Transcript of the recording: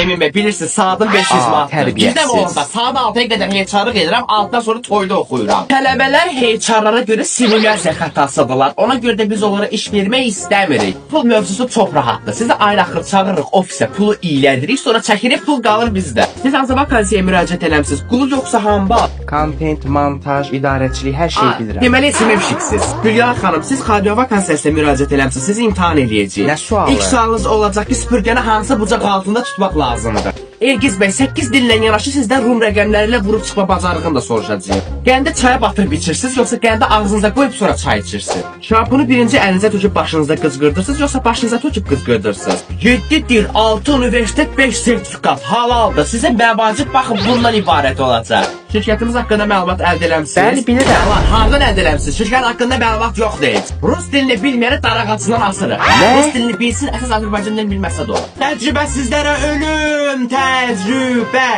Emin Bey, bilirsiniz, saatim 500 manatdır. tərbiyəsiz. Birdən olanda saat 6-ya qədər heçarlıq edirəm, 6-dan sonra toyda oxuyuram. Tələbələr heçarlara görə simulyasiya xətasıdırlar. Ona görə də biz onlara iş vermək istəmirik. Pul mövzusu çox rahatdır. Sizi ayın axırı çağırırıq ofisə, pulu iylədirik, sonra çəkirik, pul qalır bizdə. Siz hansı vakansiyaya müraciət eləmisiniz? Qulu yoxsa hambal? Content, montaj, idarəçilik, hər şey bilirəm. Deməli, simevşiksiz. Hülya xanım, siz radio vakansiyasına müraciət eləmisiniz, sizi imtahan eləyəcəyik. Nə sualı? İlk sualınız olacaq ki, süpürgəni hansı bucaq altında tutmaq lazımdır? Elgiz Bey, 8 dillə yanaşı sizdən rum rəqəmləri ilə vurub çıxma bacarığını da soruşacağıq. Qəndi çaya batırıb içirsiniz, yoxsa qəndi ağzınıza qoyub sonra çay içirsiniz? Şampunu birinci əlinizə töküb başınızda qızqırdırsınız, yoxsa başınıza töküb qızqırdırsınız? 7 dil, 6 universitet, 5 sertifikat, halaldır. Sizin məvacib baxın bundan ibarət olacaq. Şirkətimiz haqqında məlumat əldə eləmisiniz? Bəli, bilirəm. Hardan əldə eləmisiniz? Şirkət haqqında məlumat yoxdur heç. Rus dilini bilməyəni darağacından asırıq. Nə? Rus dilini bilsin, əsas Azərbaycan dilini bilməsə də olur. Təcrübə sizlərə ölüm, təcrübə.